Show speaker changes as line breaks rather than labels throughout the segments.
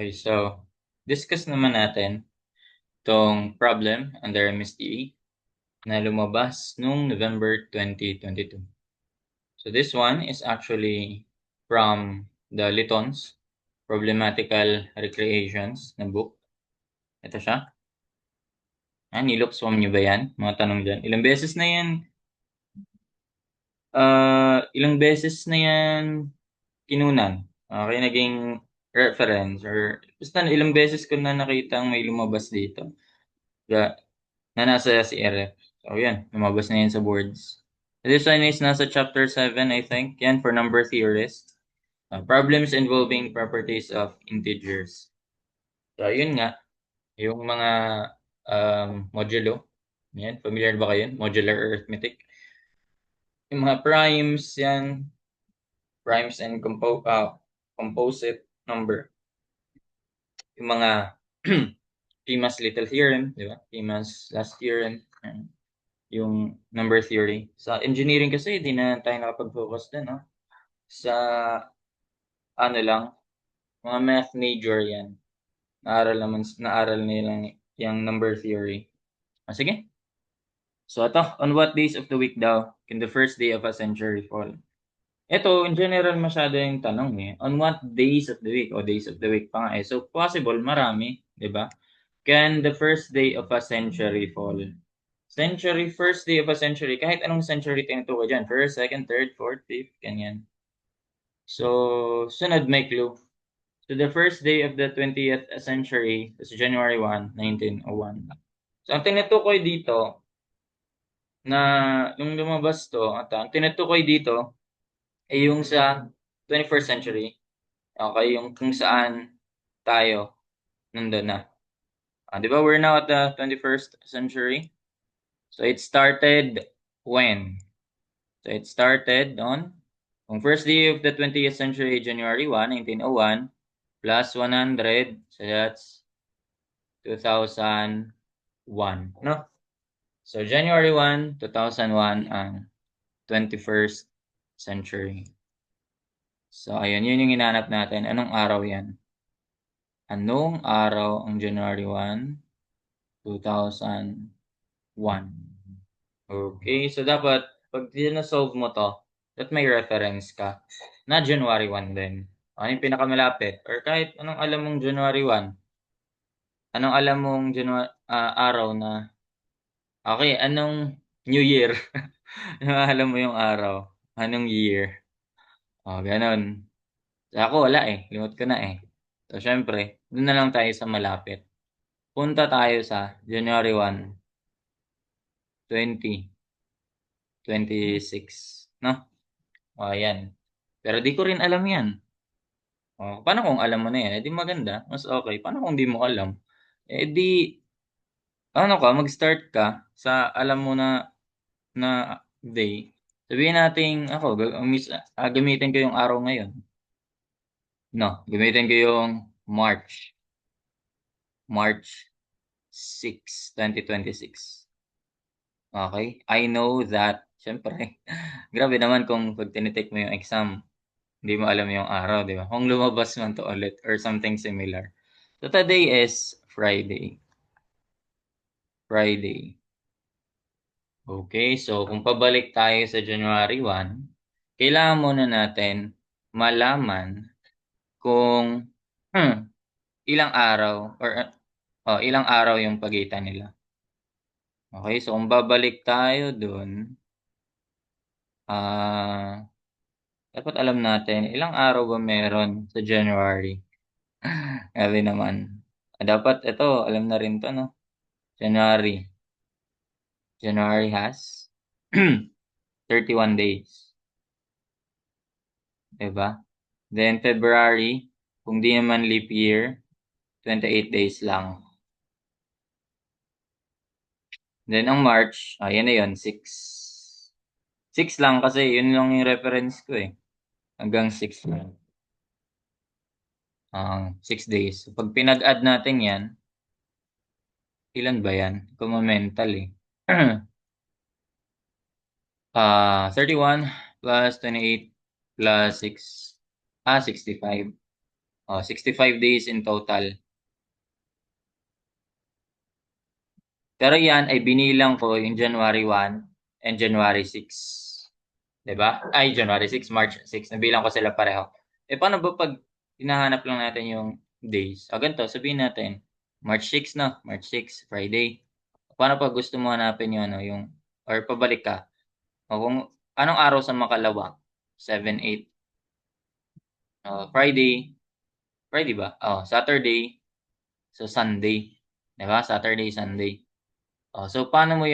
Okay, so discuss naman natin tong problem under MSTE na lumabas noong November 2022. So this one is actually from the Litton's Problematical Recreations na book. Ito siya. Niluksom niyo ba yan? Mga tanong dyan. Ilang beses na yan kinunan. Okay, naging reference or basta ilang beses ko na nakita ang may lumabas dito. Na nasa CRF. So, yan. Lumabas na yan sa boards. This one is nasa chapter 7, I think. Yan, for number theorist. Problems involving properties of integers. So, yun nga. Yung mga modulo. Yan, familiar ba kayo? Modular arithmetic. Yung mga primes, yan. Primes and composite number. Yung mga Pima's little theorem, di ba? Pima's last theorem. Yung number theory. Sa engineering kasi, di na tayo nakapag-focus din, no? Sa, ano lang, mga math major yan. Naaral nilang yung number theory. Sige. So, ito, on what days of the week daw can the first day of a century fall? Ito, in general, masyado yung tanong eh. On what days of the week? O days of the week pa nga eh. So, possible, marami, di ba? Can the first day of a century fall? Century, first day of a century, kahit anong century tinutukoy dyan. First, second, third, fourth, fifth, ganyan. So, sunod may clue. So, the first day of the 20th century is January 1, 1901. So, ang tinutukoy dito, na nung lumabas to, ang tinutukoy dito, ay yung sa 21st century. Okay, yung kung saan tayo nandun na. Di ba, we're now at the 21st century? So, it started when? So, it started on first day of the 20th century, January 1, 1901, plus 100, so that's 2001, no? So, January 1, 2001, ang 21st century. So, ayun, yun yung hinanap natin. Anong araw yan? Anong araw ang January 1, 2001? Okay, so dapat, pag na-solve mo to, that may reference ka na January 1 din. Ano yung pinakamalapit? Or kahit anong alam mong January 1, anong alam mong araw na, okay, anong New Year? Anong alam mo yung araw? Anong year? Ganun. So, ako wala eh. Limot ko na eh. So, syempre, doon na lang tayo sa malapit. Punta tayo sa January 1, 2026. No? Ayan. Pero di ko rin alam yan. Paano kung alam mo na yan? Eh di maganda. Mas okay. Paano kung di mo alam? Eh di, mag-start ka sa alam mo na day. Sabihin natin, ako, gamitin ko yung araw ngayon. No, gamitin ko yung March. March 6, 2026. Okay? I know that, syempre, grabe naman kung pag tinitake mo yung exam, hindi mo alam yung araw, di ba? Kung lumabas man to ulit or something similar. So today is Friday. Friday. Okay, so kung pabalik tayo sa January 1, kailangan muna natin malaman kung ilang araw or ilang araw yung pagitan nila. Okay, so kung babalik tayo dun, dapat alam natin ilang araw ba meron sa January. Grabe naman. Dapat ito, alam na rin to, no? January. January has 31 days. Diba? Then February, kung di naman leap year, 28 days lang. Then ang March, yan na yun, 6. 6 lang kasi yun lang yung reference ko eh. Hanggang 6 lang. 6 days. So, pag pinag-add natin yan, ilan ba yan? Kung mental eh. 31 plus 28 plus 6. 65. 65 days in total. Pero yan ay binilang ko yung January 1 and January 6. 'Di ba? Ay, January 6, March 6. Nabilang ko sila pareho. Paano ba pag hinahanap lang natin yung days? Ganito, sabihin natin, March 6 na, March 6, Friday. Paano pag gusto mo hanapin yung or pabalik ka? O kung anong araw sa makalawa? 7, 8. Friday. Friday ba? Saturday. So, Sunday. 'Di ba? Saturday, Sunday. So paano mo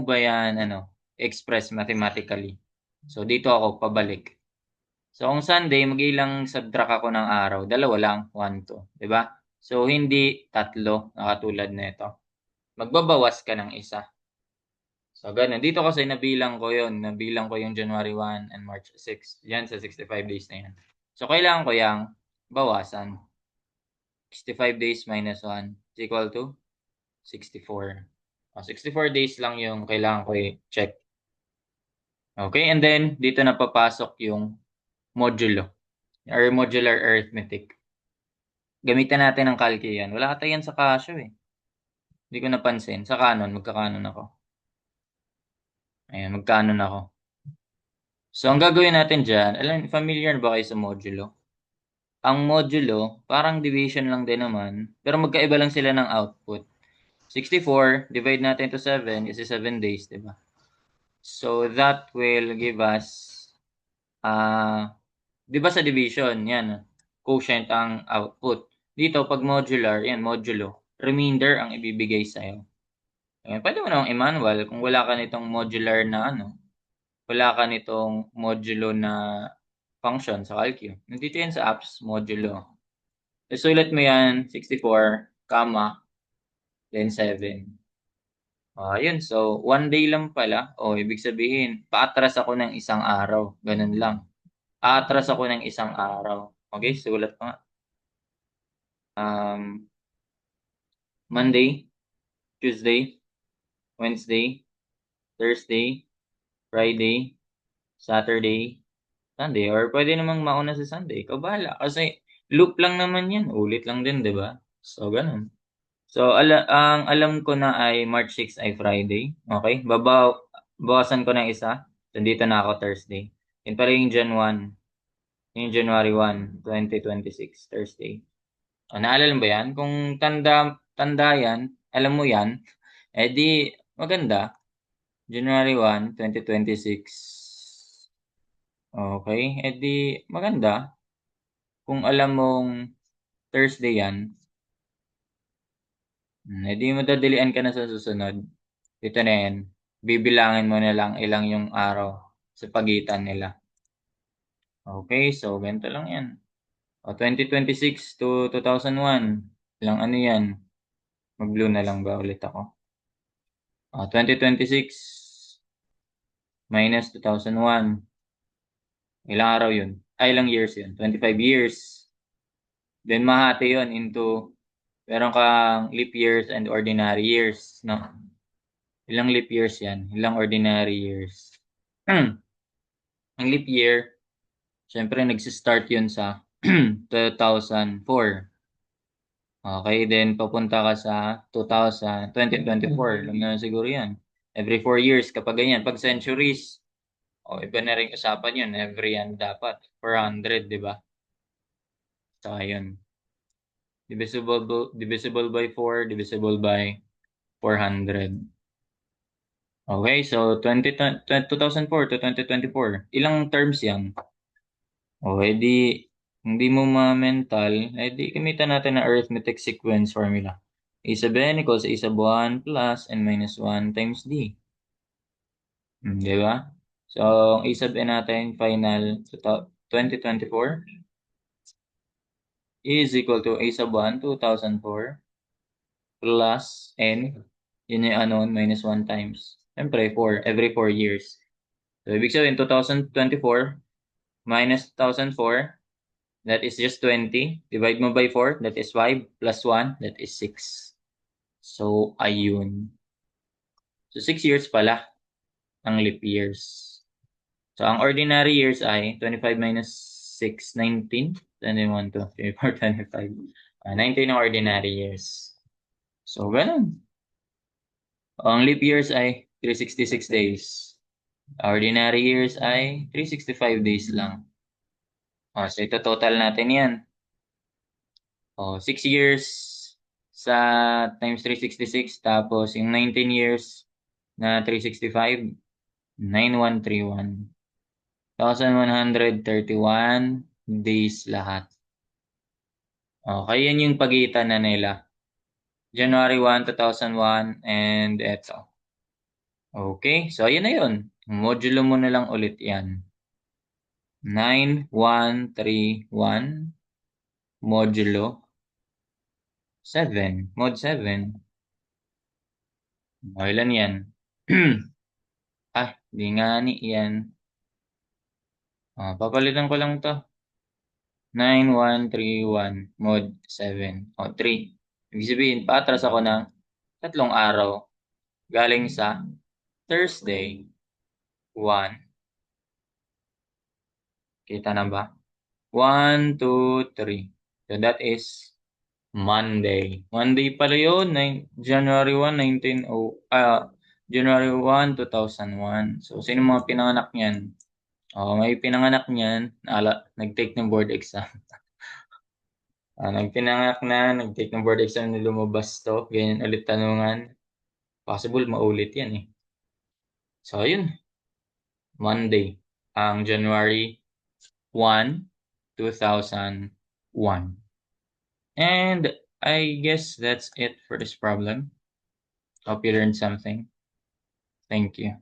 ba yan, express mathematically? So, dito ako pabalik. So, kung Sunday, mag-iilang subtract ako ng araw. Dalawa lang, 1, 2. 'Di ba? So, hindi tatlo na katulad nito. Magbabawas ka ng isa. So, ganun. Dito kasi nabilang ko yon. Nabilang ko yung January 1 and March 6. Yan sa 65 days na yan. So, kailangan ko yang bawasan. 65 days minus 1 is equal to 64. 64 days lang yung kailangan ko i-check. Okay, and then dito na papasok yung modulo or modular arithmetic. Gamitan natin ng calc yan. Wala ata yan sa Casio eh. Hindi ko napansin. Sa Canon, magka-Canon ako. Ayan, mag-Canon ako. So, ang gagawin natin dyan, familiar ba kayo sa modulo? Ang modulo, parang division lang din naman, pero magkaiba lang sila ng output. 64, divide natin to 7, is 7 days, di ba? So, that will give us, di ba sa division, yan, quotient ang output. Dito, pag modular, yan, modulo, remainder ang ibibigay sa'yo. Ayan, pwede mo namang i-manual kung wala ka nitong modular na wala ka nitong modulo na function sa calculus. Nandito yan sa apps, modulo. Isulat mo yan, 64, comma, then 7. Yun. So, 1 day lang pala. Ibig sabihin, paatras ako ng isang araw. Ganun lang. Aatras ako ng isang araw. Okay, sulat pa nga. Monday, Tuesday, Wednesday, Thursday, Friday, Saturday, Sunday. Or pwede namang mauna sa Sunday. Ikaw bahala. Kasi loop lang naman yan. Ulit lang din, di ba? So, ganun. So, ang alam ko na ay March 6 ay Friday. Okay? Bawasan ko ng isa. So, dito na ako Thursday. Yun pala yung Yung January 1, 2026, Thursday. Naalala mo ba yan? Kung tanda yan, alam mo yan, di maganda. January 1, 2026. Okay? Di maganda. Kung alam mong Thursday yan, di madadalian ka na sa susunod. Ito na yan. Bibilangin mo na lang ilang yung araw sa pagitan nila. Okay, so ganito lang yan. 2026 to 2001. Ilang ano yan? Mag-blue na lang ba ulit ako? 2026 minus 2001. Ilang araw yun? Ilang years yun? 25 years. Then mahati yun into meron kang leap years and ordinary years, no? Ilang leap years yan? Ilang ordinary years? Ang leap year, syempre nagsistart yun sa 2004. Okay, then papunta ka sa 2024. Alam na siguro yan. Every 4 years kapag ganyan. Pag centuries, iba na rin usapan yun. Every yan dapat. 400, di ba? Saka yun. Divisible by 4, divisible by 400. Okay, so 2004 to 2024. Ilang terms yan? Hindi mo ma-mental, di gamitan natin ang arithmetic sequence formula. A sub n equals A sub 1 plus n minus 1 times d. Di ba? So, ang A sub n natin, final 2024 is equal to A sub 1, 2004 plus n, yun yung unknown, minus 1 times. Siyempre, 4, every 4 years. So, ibig sabihin, 2024 minus 2004, that is just 20. Divide mo by 4, that is 5. Plus 1, that is 6. So, ayun. So, 6 years pala ang leap years. So, ang ordinary years ay 25 minus 6, 19, 21, 2, 3, 4, 25. 19 ordinary years. So, ganun. Ang leap years ay 366 days. Ordinary years ay 365 days lang. So ito total natin yan. 6 years sa times 366, tapos yung 19 years na 365, 9131. 1,131 days lahat. Okay, yan yung pagitan na nila. January 1, 2001, and eto. Okay, so yun na yun. Modulo mo na lang ulit yan. 9131 modulo 7. Mod 7. Ilan yan? Di nga ni yan. Papalitan ko lang to. 9131 mod 7. 3. Ibig sabihin, paatras ako ng 3 araw. Galing sa Thursday 1. Kita na ba? 1, 2, 3. So that is Monday. Monday pala yun. January 1, January 1, 2001. So, sino mga pinanganak niyan? May pinanganak niyan, nag-take ng board exam. Nag-take ng board exam na lumabas to. Ganyan ulit tanungan. Possible maulit yan eh. So, yun. Monday. Ang January 1, 2001. And I guess that's it for this problem. Hope you learned something. Thank you.